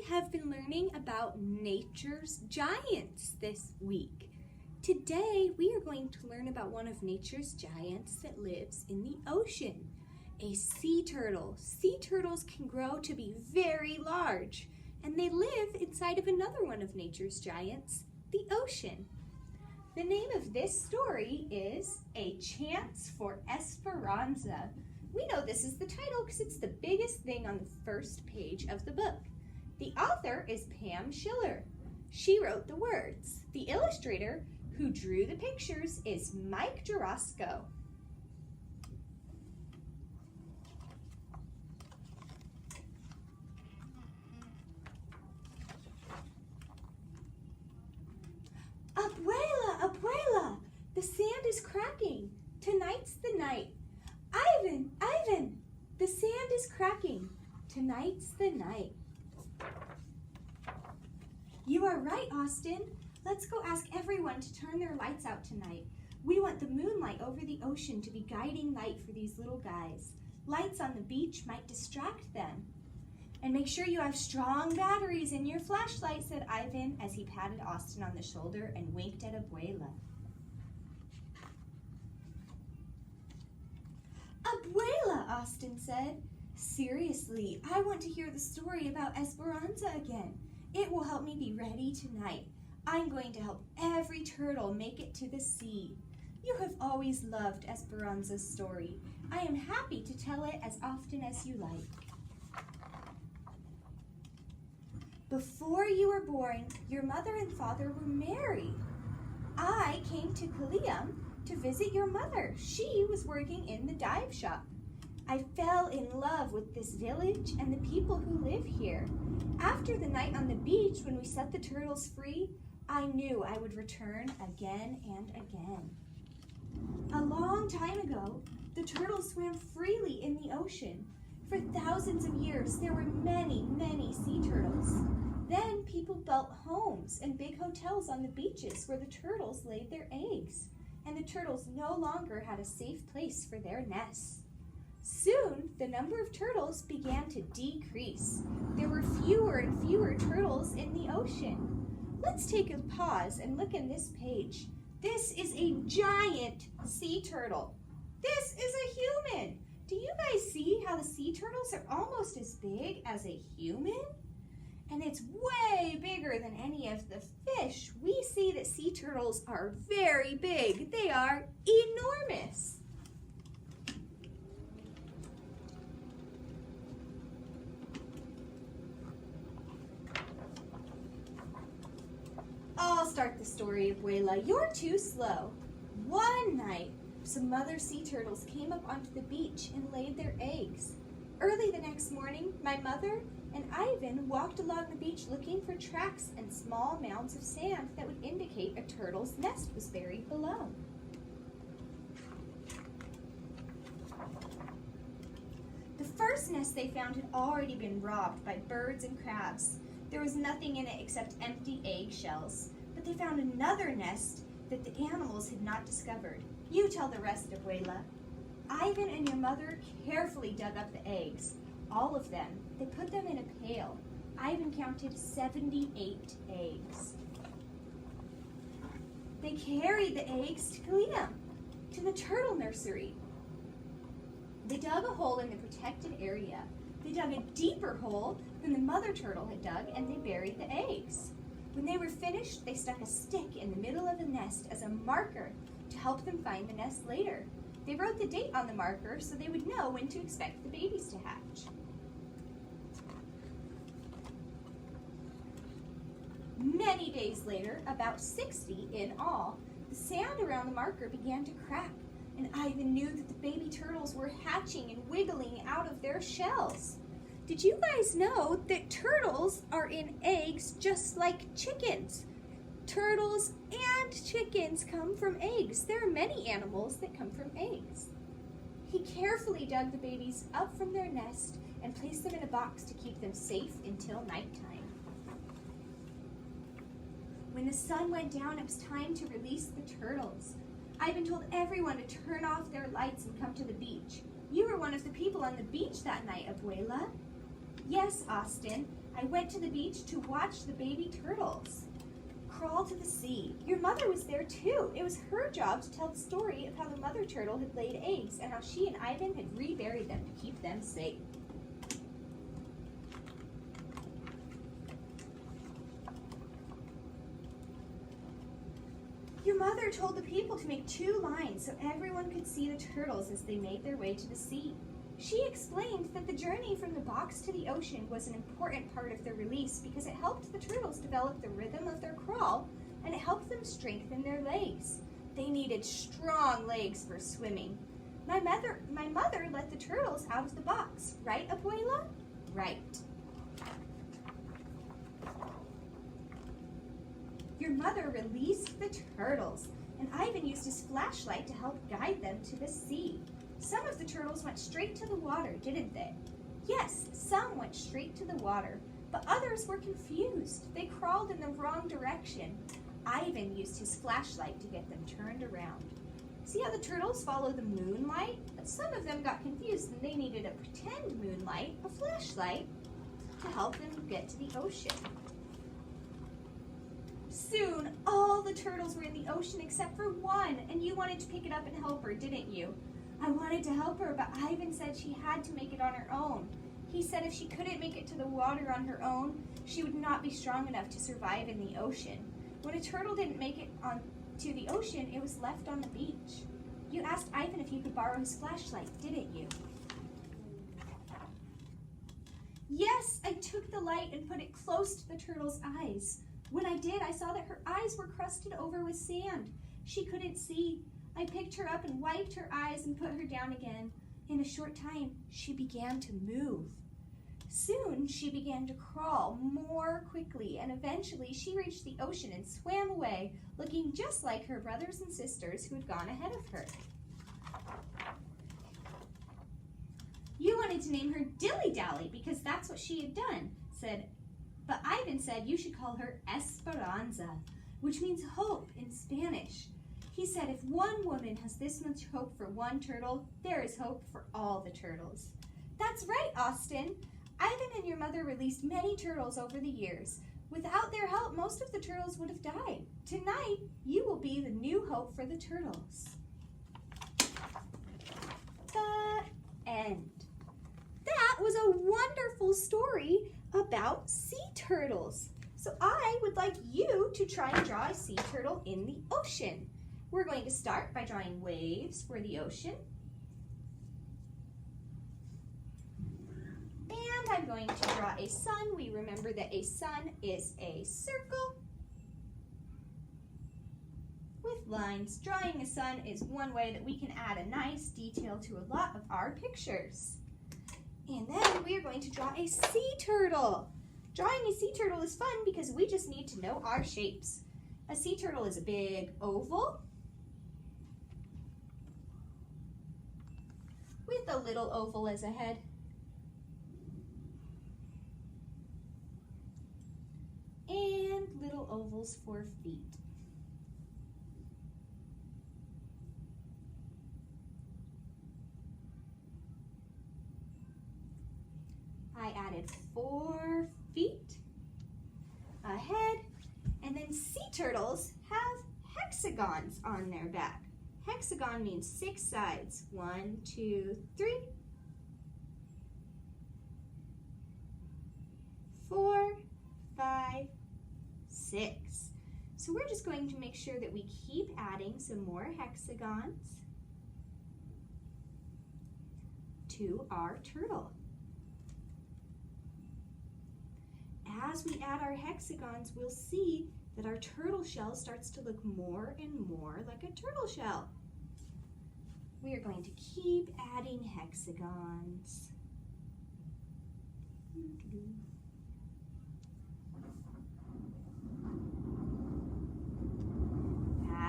have been learning about nature's giants this week. Today, we are going to learn about one of nature's giants that lives in the ocean, a sea turtle. Sea turtles can grow to be very large, and they live inside of another one of nature's giants, the ocean. The name of this story is A Chance for Esperanza. We know this is the title because it's the biggest thing on the first page of the book. The author is Pam Schiller. She wrote the words. The illustrator who drew the pictures is Mike Jarosco. Abuela, abuela, the sand is cracking. Tonight's the night. Ivan, Ivan, the sand is cracking. Tonight's the night. You are right, Austin. Let's go ask everyone to turn their lights out tonight. We want the moonlight over the ocean to be guiding light for these little guys. Lights on the beach might distract them. And make sure you have strong batteries in your flashlight, said Ivan as he patted Austin on the shoulder and winked at Abuela. Abuela, Austin said. Seriously, I want to hear the story about Esperanza again. It will help me be ready tonight. I'm going to help every turtle make it to the sea. You have always loved Esperanza's story. I am happy to tell it as often as you like. Before you were born, your mother and father were married. I came to Kaliam to visit your mother. She was working in the dive shop. I fell in love with this village and the people who live here. After the night on the beach when we set the turtles free, I knew I would return again and again. A long time ago, the turtles swam freely in the ocean. For thousands of years, there were many, many sea turtles. Then people built homes and big hotels on the beaches where the turtles laid their eggs, and the turtles no longer had a safe place for their nests. Soon, the number of turtles began to decrease. There were fewer and fewer turtles in the ocean. Let's take a pause and look in this page. This is a giant sea turtle. This is a human. Do you guys see how the sea turtles are almost as big as a human? And it's way bigger than any of the fish. We see that sea turtles are very big. They are enormous. I'll start the story, Abuela. You're too slow. One night, some mother sea turtles came up onto the beach and laid their eggs. Early the next morning, my mother and Ivan walked along the beach looking for tracks and small mounds of sand that would indicate a turtle's nest was buried below. The first nest they found had already been robbed by birds and crabs. There was nothing in it except empty egg shells, but they found another nest that the animals had not discovered. You tell the rest, Abuela. Ivan and your mother carefully dug up the eggs, all of them. They put them in a pail. Ivan counted 78 eggs. They carried the eggs to Kaliam, to the turtle nursery. They dug a hole in the protected area. They dug a deeper hole than the mother turtle had dug, and they buried the eggs. When they were finished, they stuck a stick in the middle of the nest as a marker to help them find the nest later. They wrote the date on the marker so they would know when to expect the babies to hatch. Many days later, about 60 in all, the sand around the marker began to crack, and Ivan knew that the baby turtles were hatching and wiggling out of their shells. Did you guys know that turtles are in eggs just like chickens? Turtles and chickens come from eggs. There are many animals that come from eggs. He carefully dug the babies up from their nest and placed them in a box to keep them safe until nighttime. When the sun went down, it was time to release the turtles. Ivan told everyone to turn off their lights and come to the beach. You were one of the people on the beach that night, Abuela. Yes, Austin. I went to the beach to watch the baby turtles crawl to the sea. Your mother was there too. It was her job to tell the story of how the mother turtle had laid eggs and how she and Ivan had reburied them to keep them safe. Your mother told the people to make 2 lines so everyone could see the turtles as they made their way to the sea. She explained that the journey from the box to the ocean was an important part of their release because it helped the turtles develop the rhythm of their crawl and it helped them strengthen their legs. They needed strong legs for swimming. My mother let the turtles out of the box. Right, Abuela? Right. Your mother released the turtles, and Ivan used his flashlight to help guide them to the sea. Some of the turtles went straight to the water, didn't they? Yes, some went straight to the water, but others were confused. They crawled in the wrong direction. Ivan used his flashlight to get them turned around. See how the turtles follow the moonlight? But some of them got confused and they needed a pretend moonlight, a flashlight, to help them get to the ocean. Soon, all the turtles were in the ocean except for one, and you wanted to pick it up and help her, didn't you? I wanted to help her, but Ivan said she had to make it on her own. He said if she couldn't make it to the water on her own, she would not be strong enough to survive in the ocean. When a turtle didn't make it on to the ocean, it was left on the beach. You asked Ivan if you could borrow his flashlight, didn't you? Yes, I took the light and put it close to the turtle's eyes. When I did, I saw that her eyes were crusted over with sand. She couldn't see. I picked her up and wiped her eyes and put her down again. In a short time, she began to move. Soon, she began to crawl more quickly, and eventually she reached the ocean and swam away, looking just like her brothers and sisters who had gone ahead of her. You wanted to name her Dilly Dally because that's what she had done, but Ivan said you should call her Esperanza, which means hope in Spanish. He said if one woman has this much hope for one turtle, there is hope for all the turtles. That's right, Austin. Ivan and your mother released many turtles over the years. Without their help, most of the turtles would have died. Tonight, you will be the new hope for the turtles. The end. That was a wonderful story about sea turtles. So I would like you to try and draw a sea turtle in the ocean. We're going to start by drawing waves for the ocean. And I'm going to draw a sun. We remember that a sun is a circle with lines. Drawing a sun is one way that we can add a nice detail to a lot of our pictures. And then we are going to draw a sea turtle. Drawing a sea turtle is fun because we just need to know our shapes. A sea turtle is a big oval with a little oval as a head. And little ovals for feet. I added 4 feet, a head, and then sea turtles have hexagons on their back. Hexagon means 6 sides. 1, 2, 3, 4, 5, 6. So we're just going to make sure that we keep adding some more hexagons to our turtle. As we add our hexagons, we'll see that our turtle shell starts to look more and more like a turtle shell. We are going to keep adding hexagons.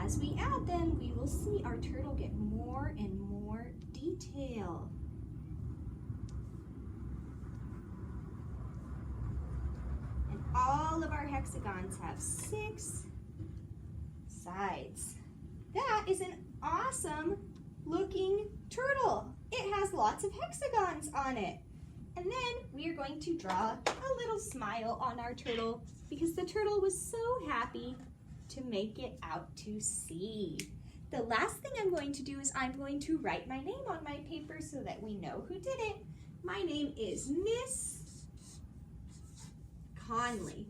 As we add them, we will see our turtle get more and more detail. And all of our hexagons have 6 sides. That is an awesome looking turtle. It has lots of hexagons on it. And then we are going to draw a little smile on our turtle because the turtle was so happy to make it out to sea. The last thing I'm going to do is I'm going to write my name on my paper so that we know who did it. My name is Miss Conley.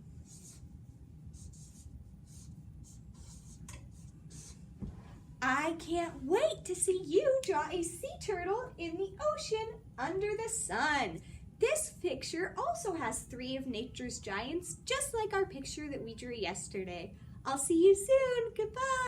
I can't wait to see you draw a sea turtle in the ocean under the sun. This picture also has 3 of nature's giants, just like our picture that we drew yesterday. I'll see you soon. Goodbye.